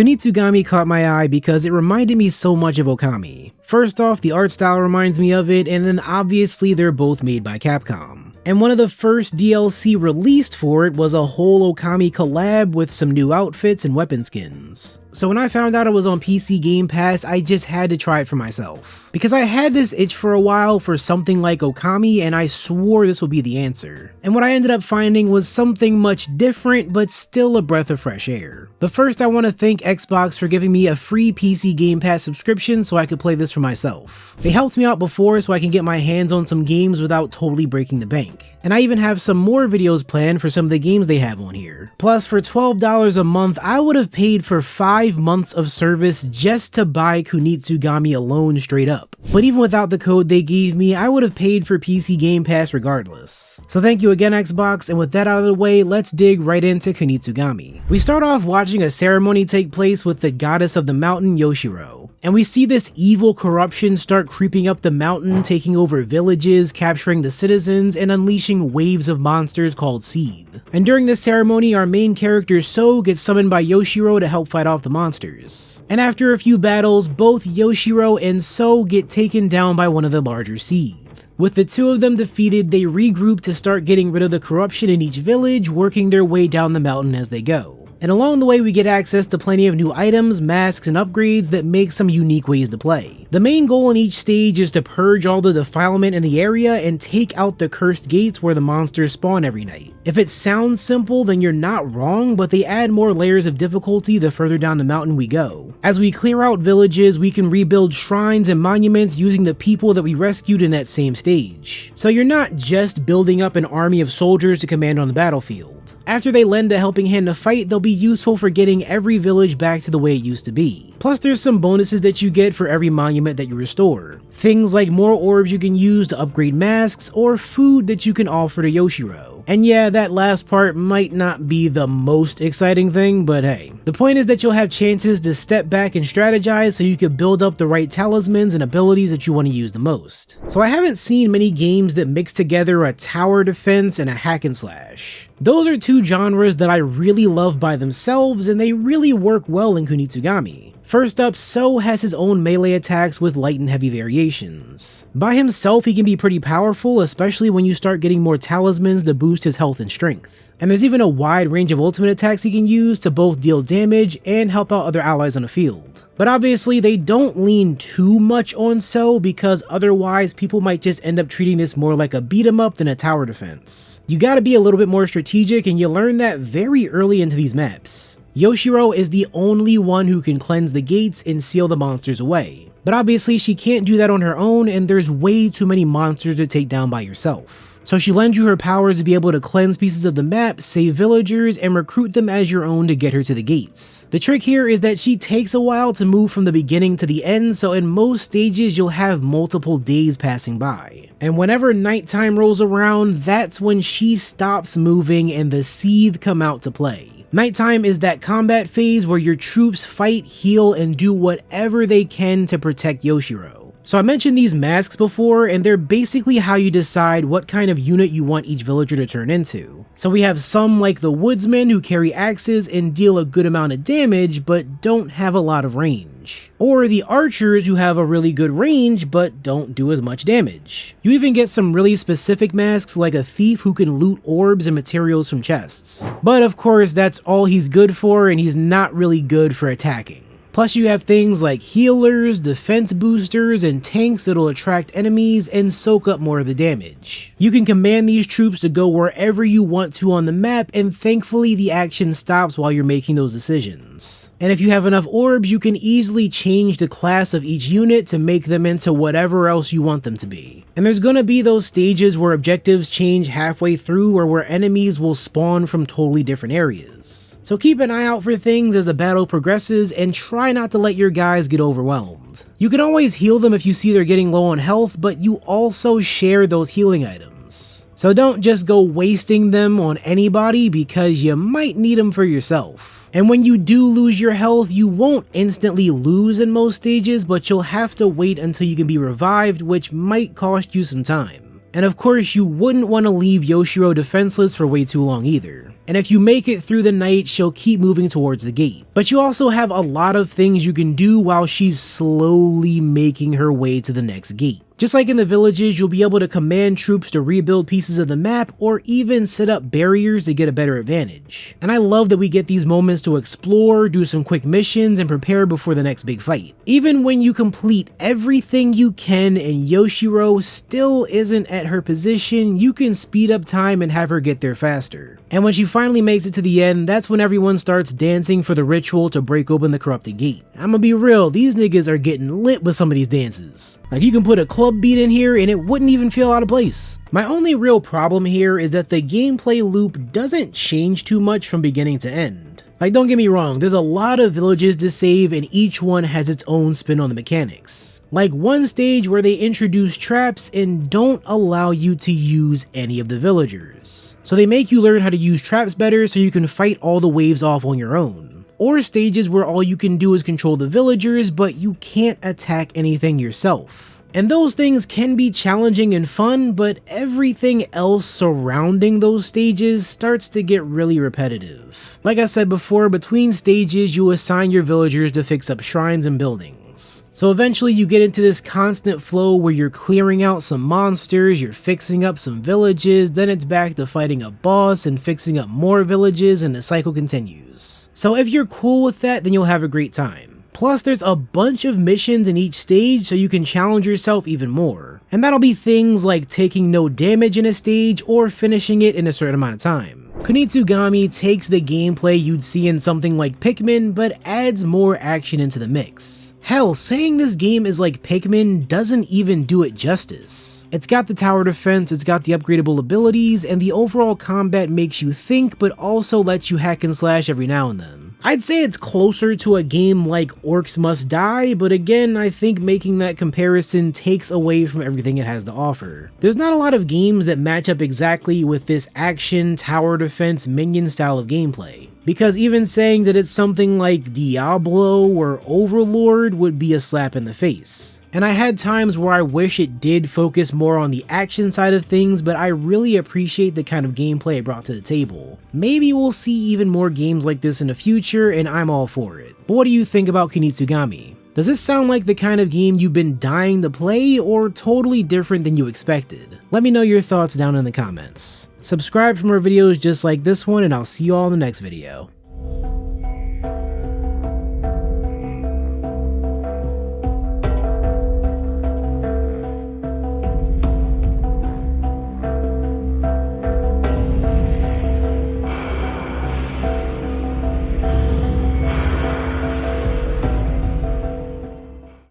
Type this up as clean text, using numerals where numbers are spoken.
Kunitsu-Gami caught my eye because it reminded me so much of Okami. First off, the art style reminds me of it, and then obviously they're both made by Capcom. And one of the first DLC released for it was a whole Okami collab with some new outfits and weapon skins. So when I found out it was on PC Game Pass, I just had to try it for myself. Because I had this itch for a while for something like Okami, and I swore this would be the answer. And what I ended up finding was something much different, but still a breath of fresh air. But first I want to thank Xbox for giving me a free PC Game Pass subscription so I could play this for myself. They helped me out before so I can get my hands on some games without totally breaking the bank. And I even have some more videos planned for some of the games they have on here. Plus, for $12 a month, I would have paid for 5 months of service just to buy Kunitsu-Gami alone straight up. But even without the code they gave me, I would have paid for PC Game Pass regardless. So thank you again, Xbox, and with that out of the way, let's dig right into Kunitsu-Gami. We start off watching a ceremony take place with the goddess of the mountain, Yoshiro. And we see this evil corruption start creeping up the mountain, taking over villages, capturing the citizens, and unleashing waves of monsters called Seed. And during this ceremony, our main character So gets summoned by Yoshiro to help fight off the monsters. And after a few battles, both Yoshiro and So get taken down by one of the larger Seed. With the two of them defeated, they regroup to start getting rid of the corruption in each village, working their way down the mountain as they go. And along the way we get access to plenty of new items, masks, and upgrades that make some unique ways to play. The main goal in each stage is to purge all the defilement in the area and take out the cursed gates where the monsters spawn every night. If it sounds simple, then you're not wrong, but they add more layers of difficulty the further down the mountain we go. As we clear out villages, we can rebuild shrines and monuments using the people that we rescued in that same stage. So you're not just building up an army of soldiers to command on the battlefield. After they lend a helping hand to fight, they'll be useful for getting every village back to the way it used to be. Plus there's some bonuses that you get for every monument that you restore. Things like more orbs you can use to upgrade masks, or food that you can offer to Yoshiro. And yeah, that last part might not be the most exciting thing, but hey. The point is that you'll have chances to step back and strategize so you can build up the right talismans and abilities that you want to use the most. So I haven't seen many games that mix together a tower defense and a hack and slash. Those are two genres that I really love by themselves, and they really work well in Kunitsu-Gami. First up, So has his own melee attacks with light and heavy variations. By himself he can be pretty powerful, especially when you start getting more talismans to boost his health and strength. And there's even a wide range of ultimate attacks he can use to both deal damage and help out other allies on the field. But obviously they don't lean too much on So, because otherwise people might just end up treating this more like a beat 'em up than a tower defense. You gotta be a little bit more strategic, and you learn that very early into these maps. Yoshiro is the only one who can cleanse the gates and seal the monsters away. But obviously she can't do that on her own, and there's way too many monsters to take down by yourself. So she lends you her powers to be able to cleanse pieces of the map, save villagers, and recruit them as your own to get her to the gates. The trick here is that she takes a while to move from the beginning to the end, so in most stages you'll have multiple days passing by. And whenever nighttime rolls around, that's when she stops moving and the Seed come out to play. Nighttime is that combat phase where your troops fight, heal, and do whatever they can to protect Yoshiro. So I mentioned these masks before, and they're basically how you decide what kind of unit you want each villager to turn into. So we have some like the woodsmen who carry axes and deal a good amount of damage but don't have a lot of range. Or the archers who have a really good range but don't do as much damage. You even get some really specific masks like a thief who can loot orbs and materials from chests. But of course that's all he's good for, and he's not really good for attacking. Plus you have things like healers, defense boosters, and tanks that'll attract enemies and soak up more of the damage. You can command these troops to go wherever you want to on the map, and thankfully the action stops while you're making those decisions. And if you have enough orbs, you can easily change the class of each unit to make them into whatever else you want them to be. And there's gonna be those stages where objectives change halfway through, or where enemies will spawn from totally different areas. So keep an eye out for things as the battle progresses, and try not to let your guys get overwhelmed. You can always heal them if you see they're getting low on health, but you also share those healing items. So don't just go wasting them on anybody, because you might need them for yourself. And when you do lose your health, you won't instantly lose in most stages, but you'll have to wait until you can be revived, which might cost you some time. And of course, you wouldn't want to leave Yoshiro defenseless for way too long either. and if you make it through the night, she'll keep moving towards the gate. But you also have a lot of things you can do while she's slowly making her way to the next gate. Just like in the villages, you'll be able to command troops to rebuild pieces of the map or even set up barriers to get a better advantage. And I love that we get these moments to explore, do some quick missions, and prepare before the next big fight. Even when you complete everything you can and Yoshiro still isn't at her position, you can speed up time and have her get there faster. And when she finally makes it to the end, that's when everyone starts dancing for the ritual to break open the corrupted gate. I'ma be real, these niggas are getting lit with some of these dances. Like, you can put a club beat in here and it wouldn't even feel out of place. My only real problem here is that the gameplay loop doesn't change too much from beginning to end. Like, don't get me wrong, there's a lot of villages to save and each one has its own spin on the mechanics. Like one stage where they introduce traps and don't allow you to use any of the villagers. So they make you learn how to use traps better so you can fight all the waves off on your own. Or stages where all you can do is control the villagers but you can't attack anything yourself. And those things can be challenging and fun, but everything else surrounding those stages starts to get really repetitive. Like I said before, between stages you assign your villagers to fix up shrines and buildings. So eventually you get into this constant flow where you're clearing out some monsters, you're fixing up some villages, then it's back to fighting a boss and fixing up more villages, and the cycle continues. So if you're cool with that, then you'll have a great time. Plus, there's a bunch of missions in each stage so you can challenge yourself even more. And that'll be things like taking no damage in a stage or finishing it in a certain amount of time. Kunitsu-Gami takes the gameplay you'd see in something like Pikmin, but adds more action into the mix. Hell, saying this game is like Pikmin doesn't even do it justice. It's got the tower defense, it's got the upgradable abilities, and the overall combat makes you think but also lets you hack and slash every now and then. I'd say it's closer to a game like Orcs Must Die, but again, I think making that comparison takes away from everything it has to offer. There's not a lot of games that match up exactly with this action, tower defense, minion style of gameplay. Because even saying that it's something like Diablo or Overlord would be a slap in the face. And I had times where I wish it did focus more on the action side of things, but I really appreciate the kind of gameplay it brought to the table. Maybe we'll see even more games like this in the future, and I'm all for it. But what do you think about Kunitsu-Gami? Does this sound like the kind of game you've been dying to play, or totally different than you expected? Let me know your thoughts down in the comments. Subscribe for more videos just like this one, and I'll see you all in the next video.